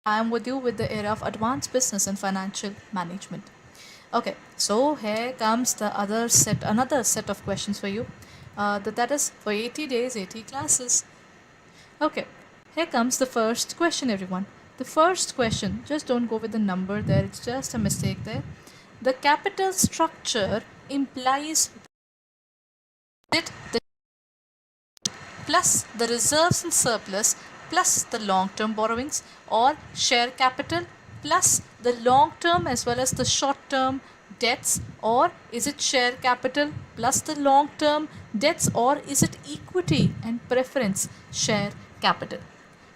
I am with you with the era of advanced business and financial management. Okay, so here comes another set of questions for you. That is for 80 days, 80 classes. Okay, here comes the first question, everyone. The first question, just don't go with the number there, it's just a mistake there. The capital structure implies that the plus the reserves and surplus plus the long term borrowings, or share capital plus the long term as well as the short term debts, or is it share capital plus the long term debts, or is it equity and preference share capital?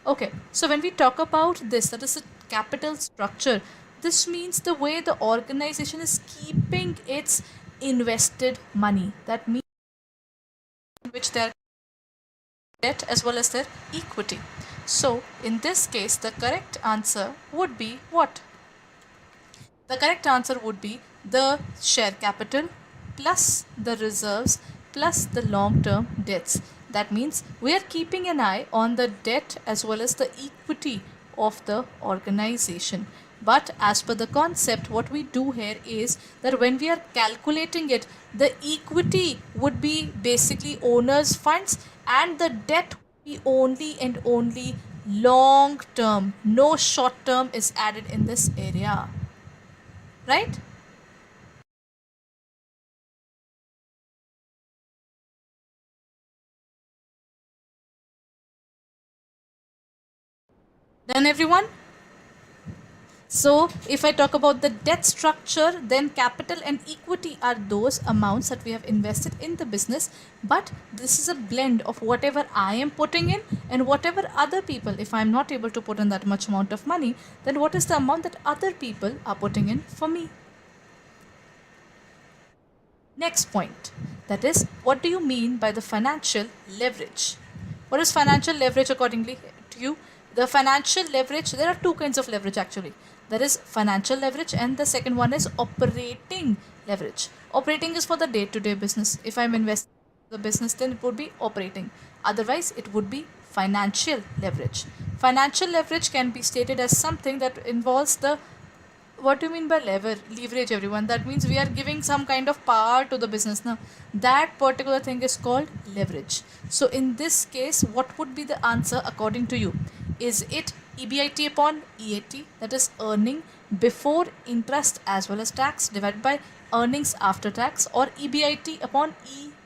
Okay, so when we talk about this, that is a capital structure, this means the way the organization is keeping its invested money. That means in which they are debt as well as their equity. So, in this case, the correct answer would be what? The correct answer would be the share capital plus the reserves plus the long term debts. That means we are keeping an eye on the debt as well as the equity of the organization. But as per the concept, what we do here is that when we are calculating it, the equity would be basically owner's funds and the debt would be only and only long term. No short term is added in this area. Right? Done, everyone? So, if I talk about the debt structure, then capital and equity are those amounts that we have invested in the business. But this is a blend of whatever I am putting in and whatever other people, if I am not able to put in that much amount of money, then what is the amount that other people are putting in for me? Next point, that is, what do you mean by the financial leverage? What is financial leverage accordingly to you? The financial leverage, there are two kinds of leverage actually. There is financial leverage and the second one is operating leverage. Operating is for the day-to-day business. If I'm investing in the business, then it would be operating. Otherwise, it would be financial leverage. Financial leverage can be stated as something that involves the, what do you mean by leverage, everyone? That means we are giving some kind of power to the business. Now that particular thing is called leverage. So in this case, what would be the answer according to you? Is it EBIT upon EAT, that is earning before interest as well as tax divided by earnings after tax, or EBIT upon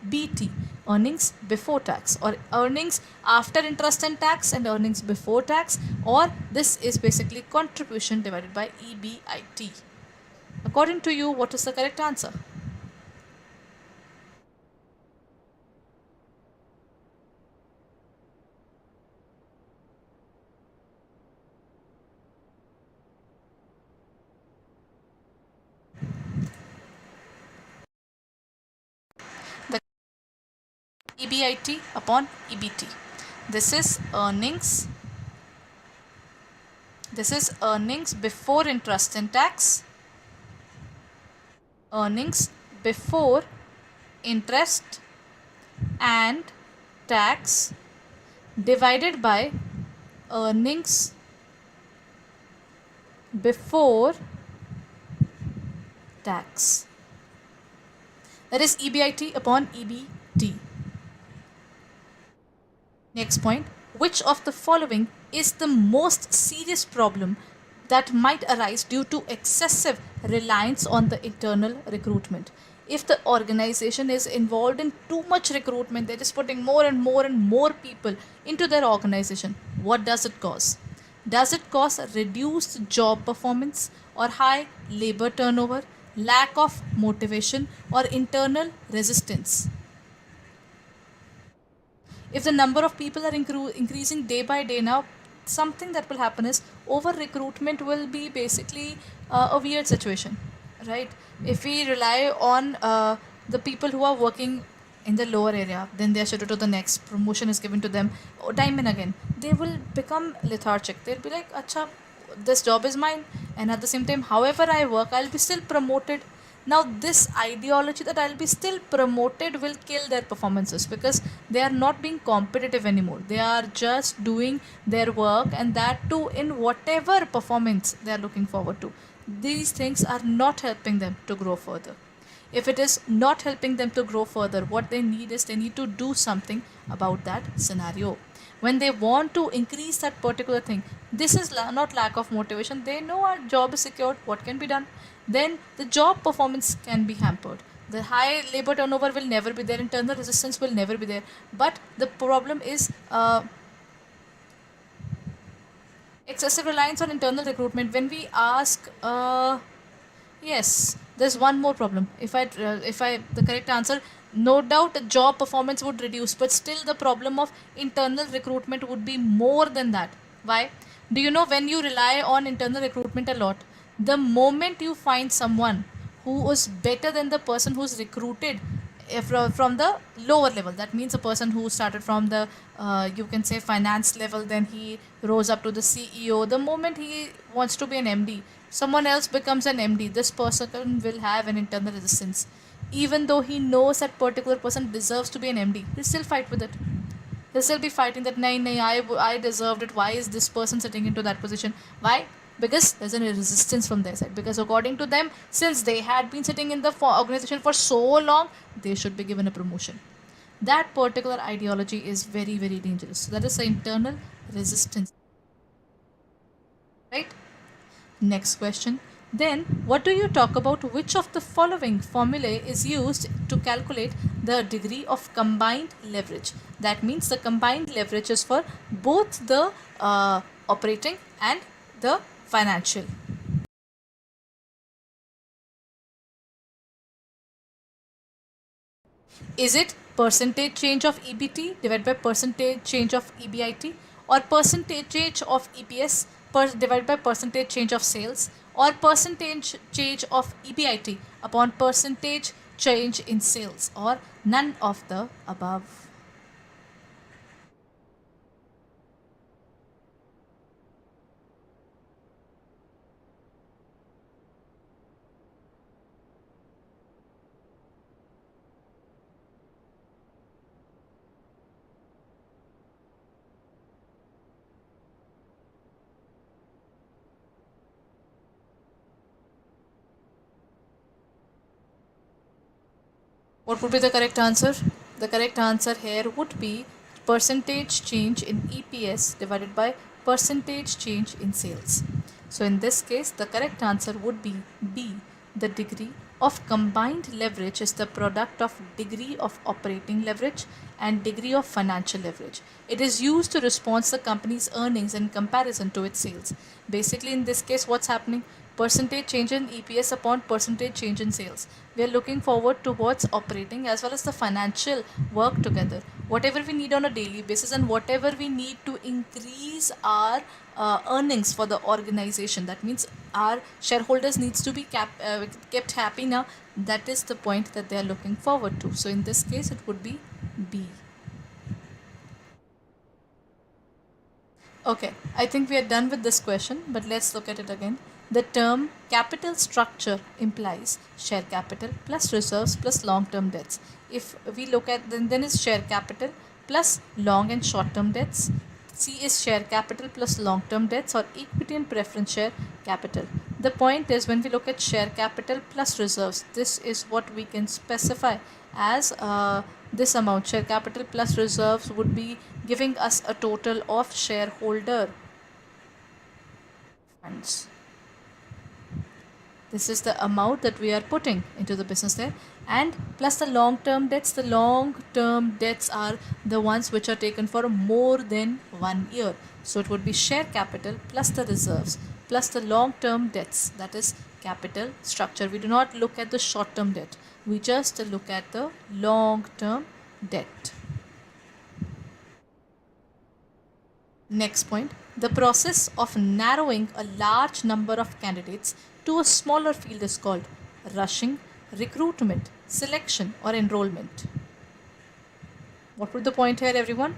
EBT, earnings before tax, or earnings after interest and tax and earnings before tax, or this is basically contribution divided by EBIT? According to you, what is the correct answer? The EBIT upon EBT. This is earnings. This is earnings before interest and tax. Earnings before interest and tax divided by earnings before tax. That is EBIT upon EBT. Next point, which of the following is the most serious problem that might arise due to excessive reliance on the internal recruitment? If the organization is involved in too much recruitment, they're just putting more and more and more people into their organization, what does it cause? Does it cause reduced job performance, or high labor turnover, lack of motivation, or internal resistance? If the number of people are increasing day by day, now something that will happen is over recruitment will be basically a weird situation, right? If we rely on the people who are working in the lower area, then they are shifted to the next, promotion is given to them time and again, they will become lethargic. They'll be like, acha, this job is mine, and at the same time, however I work, I'll be still promoted. Now this ideology that I'll be still promoted will kill their performances, because they are not being competitive anymore. They are just doing their work, and that too in whatever performance they are looking forward to. These things are not helping them to grow further. If it is not helping them to grow further, what they need is they need to do something about that scenario. When they want to increase that particular thing, this is not lack of motivation. They know our job is secured, what can be done. Then the job performance can be hampered. The high labor turnover will never be there, internal resistance will never be there. But the problem is excessive reliance on internal recruitment. When we ask yes, there's one more problem. If I the correct answer, no doubt the job performance would reduce, but still the problem of internal recruitment would be more than that. Why? Do you know, when you rely on internal recruitment a lot, the moment you find someone who is better than the person who's recruited, from the lower level, that means a person who started from the you can say finance level, then he rose up to the CEO. The moment he wants to be an MD, someone else becomes an MD, this person will have an internal resistance. Even though he knows that particular person deserves to be an MD, he'll still fight with it. He'll still be fighting that, nay, nay, I deserved it. Why is this person sitting into that position? Why? Because there's a resistance from their side. Because according to them, since they had been sitting in the organization for so long, they should be given a promotion. That particular ideology is very, very dangerous. So that is the internal resistance. Right? Next question. Then, what do you talk about? Which of the following formulae is used to calculate the degree of combined leverage? That means the combined leverage is for both the operating and the financial. Is it percentage change of EBT divided by percentage change of EBIT, or percentage change of EPS divided by percentage change of sales, or percentage change of EBIT upon percentage change in sales, or none of the above? What would be the correct answer? The correct answer here would be percentage change in EPS divided by percentage change in sales. So in this case, the correct answer would be B. The degree of combined leverage is the product of degree of operating leverage and degree of financial leverage. It is used to respond the company's earnings in comparison to its sales. Basically, in this case, what's happening? Percentage change in EPS upon percentage change in sales. We are looking forward towards operating as well as the financial work together. Whatever we need on a daily basis, and whatever we need to increase our earnings for the organization, that means our shareholders needs to be kept happy now. That is the point that they are looking forward to. So in this case, it would be B. Okay, I think we are done with this question, but let's look at it again. The term capital structure implies share capital plus reserves plus long term debts. If we look at, then is share capital plus long and short term debts. C is share capital plus long term debts, or equity and preference share capital. The point is, when we look at share capital plus reserves, this is what we can specify as this amount. Share capital plus reserves would be giving us a total of shareholder funds. This is the amount that we are putting into the business there, and plus the long term debts. The long term debts are the ones which are taken for more than 1 year. So it would be share capital plus the reserves plus the long term debts, that is capital structure. We do not look at the short term debt, we just look at the long term debt. Next point, the process of narrowing a large number of candidates to a smaller field is called rushing, recruitment, selection, or enrollment. What would the point here, everyone?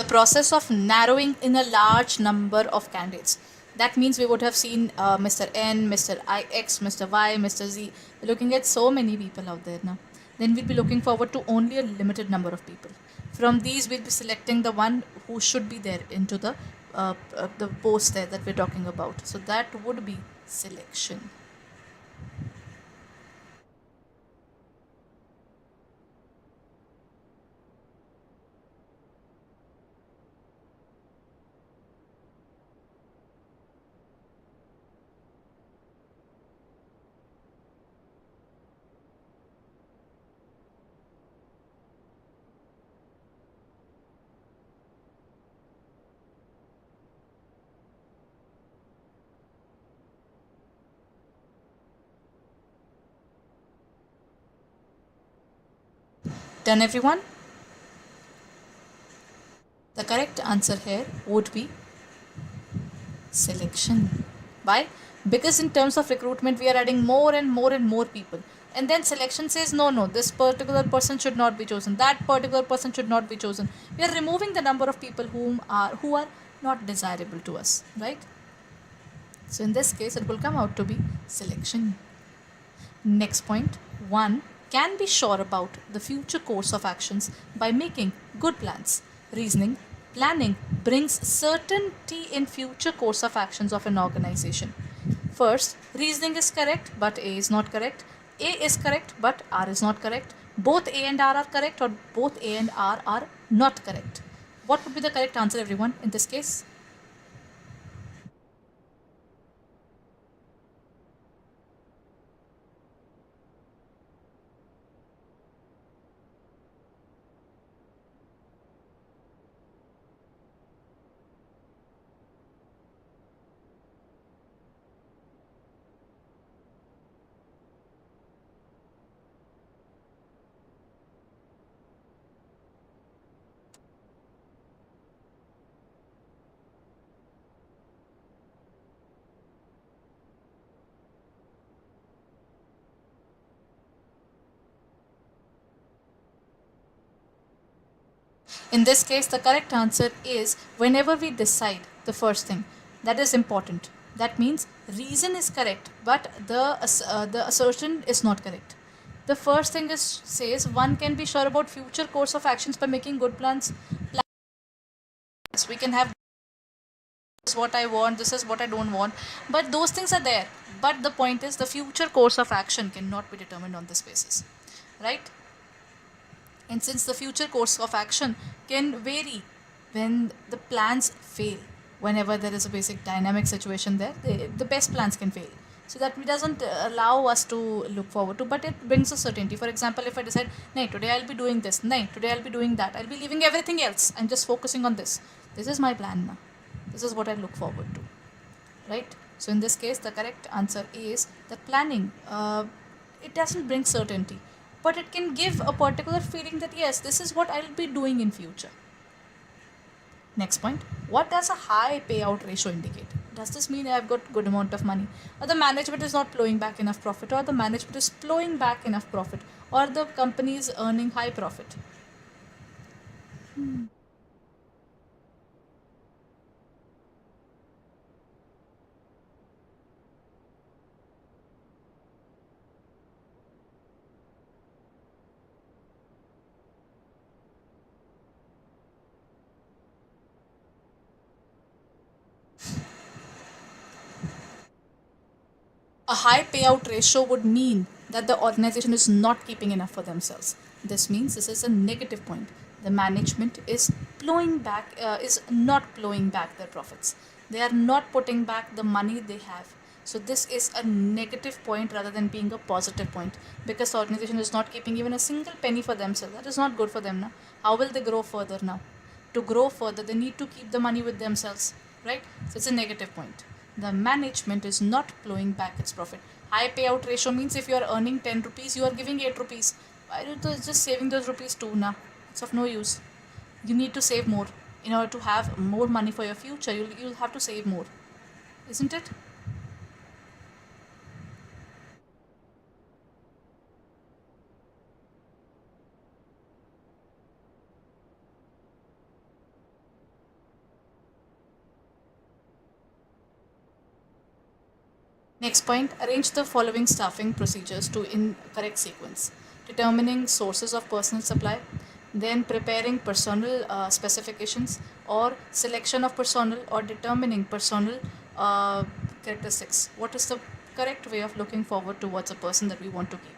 the process of narrowing in a large number of candidates. That means we would have seen Mr. N, Mr. IX, Mr. Y, Mr. Z. We're looking at so many people out there now. Then we'll be looking forward to only a limited number of people. From these, we'll be selecting the one who should be there into the post there that we're talking about. So that would be selection. Done, everyone? The correct answer here would be selection. Why? Because in terms of recruitment, we are adding more and more and more people. And then selection says, no, no, this particular person should not be chosen. That particular person should not be chosen. We are removing the number of people who are not desirable to us, right? So in this case, it will come out to be selection. Next point, one can be sure about the future course of actions by making good plans. Reasoning, planning brings certainty in future course of actions of an organization. First, reasoning is correct, but A is not correct. A is correct, but R is not correct. Both A and R are correct, or both A and R are not correct. What would be the correct answer, everyone, in this case? In this case, the correct answer is whenever we decide the first thing. That is important. That means reason is correct, but the assertion is not correct. The first thing is says one can be sure about future course of actions by making good plans. We can have this is what I want, this is what I don't want, but those things are there. But the point is the future course of action cannot be determined on this basis, right? And since the future course of action can vary when the plans fail, whenever there is a basic dynamic situation there, the best plans can fail. So that doesn't allow us to look forward to, but it brings a certainty. For example, if I decide, nay, today I'll be doing this, nay, today I'll be doing that, I'll be leaving everything else and just focusing on this. This is my plan now. This is what I look forward to, right? So in this case, the correct answer is that planning, it doesn't bring certainty, but it can give a particular feeling that yes, this is what I'll be doing in future. Next point, what does a high payout ratio indicate? Does this mean I've got good amount of money, or the management is not plowing back enough profit, or the management is plowing back enough profit, or the company is earning high profit? A high payout ratio would mean that the organization is not keeping enough for themselves. This means this is a negative point. The management is is not plowing back their profits. They are not putting back the money they have. So this is a negative point rather than being a positive point, because the organization is not keeping even a single penny for themselves. That is not good for them now. How will they grow further now? To grow further, they need to keep the money with themselves, right? So it's a negative point. The management is not plowing back its profit. High payout ratio means if you are earning 10 rupees, you are giving 8 rupees. Why are you just saving those rupees too now? It's of no use. You need to save more. In order to have more money for your future, you'll have to save more. Isn't it? Next point, arrange the following staffing procedures to in correct sequence. Determining sources of personal supply, then preparing personnel specifications or selection of personnel or determining personnel characteristics. What is the correct way of looking forward towards a person that we want to keep?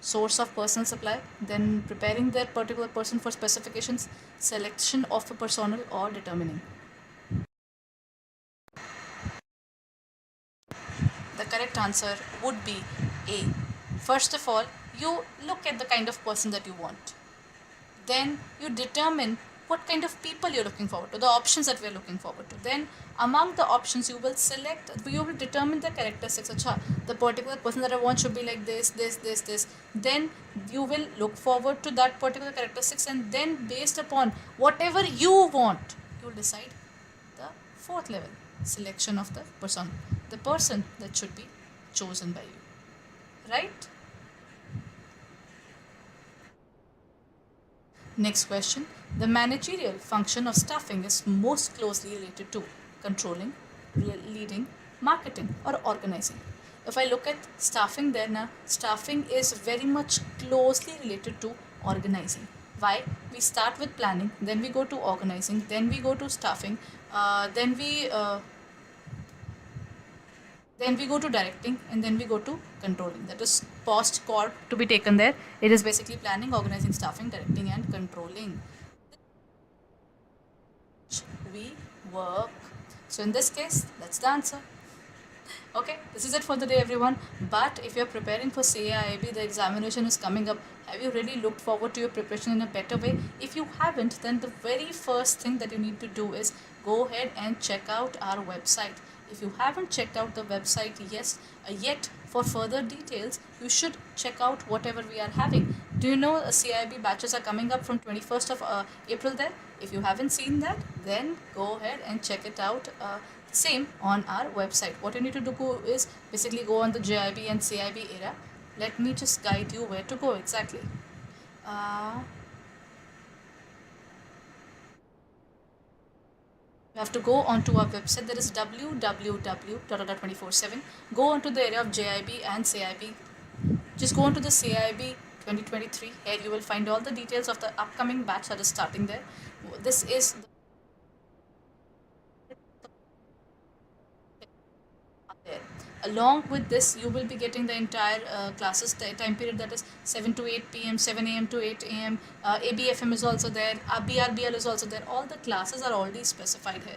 Source of personal supply, then preparing that particular person for specifications, selection of a personnel or determining. The correct answer would be A. First of all, you look at the kind of person that you want. Then you determine what kind of people you're looking forward to, the options that we're looking forward to. Then among the options you will determine the characteristics. Acha, the particular person that I want should be like this. Then you will look forward to that particular characteristics, and then based upon whatever you want, you will decide the fourth level, selection of the person that should be chosen by you. Right? Next question. The managerial function of staffing is most closely related to controlling, leading, marketing, or organizing. If I look at staffing, then staffing is very much closely related to organizing. Why? We start with planning, then we go to organizing, then we go to staffing, then we go to directing, and then we go to controlling. That is post corp to be taken there. It is basically planning, organizing, staffing, directing, and controlling. We work. So in this case, that's the answer. Okay, this is it for the day, everyone. But if you're preparing for CAIIB, the examination is coming up. Have you really looked forward to your preparation in a better way? If you haven't, then the very first thing that you need to do is go ahead and check out our website. If you haven't checked out the website yet, for further details, you should check out whatever we are having. Do you know CIB batches are coming up from 21st of April there? If you haven't seen that, then go ahead and check it out. Same on our website. What you need to do is basically go on the JIB and CIB era. Let me just guide you where to go exactly. You have to go onto our website. That is www.adda247. Go onto the area of JIB and CIB. Just go onto the CIB 2023. Here you will find all the details of the upcoming batch that is starting there. This is there. Along with this, you will be getting the entire classes time period, that is 7 to 8 p.m., 7 a.m. to 8 a.m. ABFM is also there, BRBL is also there. All the classes are already specified here,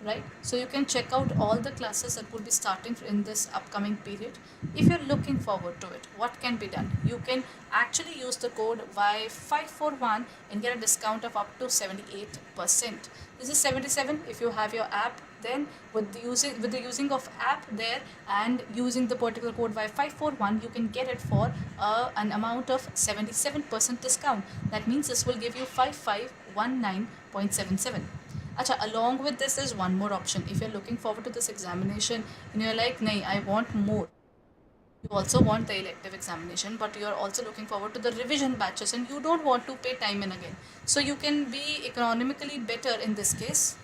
right? So you can check out all the classes that will be starting in this upcoming period. If you're looking forward to it, what can be done? You can actually use the code Y541 and get a discount of up to 78%. This is 77 if you have your app. Then with the using of app there and using the particular code Y541, you can get it for an amount of 77% discount. That means this will give you 5519.77. Acha, along with this, there's one more option. If you're looking forward to this examination and you're like, nay, I want more. You also want the elective examination, but you're also looking forward to the revision batches and you don't want to pay time and again. So you can be economically better in this case.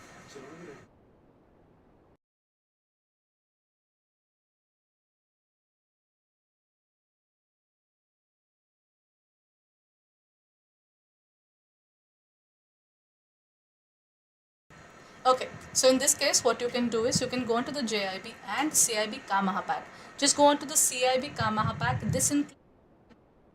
Okay, so in this case, what you can do is you can go into the JIB and CIB Kamaha pack. Just go onto the CIB Kamaha pack. This includes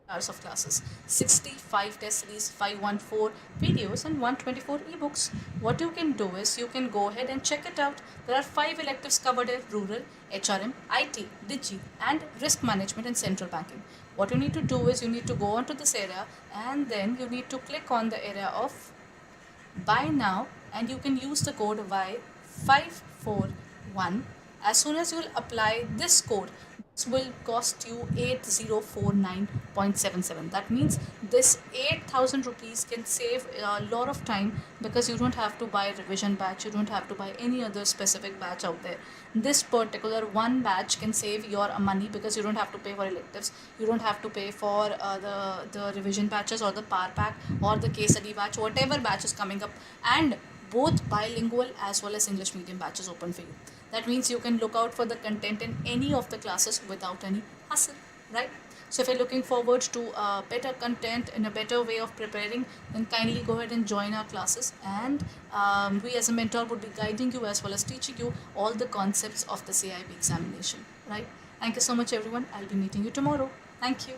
hours of classes, 65 test series, 514 videos, and 124 ebooks. What you can do is you can go ahead and check it out. There are 5 electives covered in rural, HRM, IT, Digi, and risk management and central banking. What you need to do is you need to go onto this area and then you need to click on the area of buy now, and you can use the code Y541. As soon as you will apply this code, this will cost you 8049.77. That means this 8,000 rupees can save a lot of time because you don't have to buy revision batch, you don't have to buy any other specific batch out there. This particular one batch can save your money because you don't have to pay for electives, you don't have to pay for the revision batches or the power pack or the case study batch, whatever batch is coming up. And both bilingual as well as English medium batches open for you. That means you can look out for the content in any of the classes without any hassle, right? So if you're looking forward to better content and a better way of preparing, then kindly go ahead and join our classes. And we as a mentor would be guiding you as well as teaching you all the concepts of the CAIIB examination, right? Thank you so much, everyone. I'll be meeting you tomorrow. Thank you.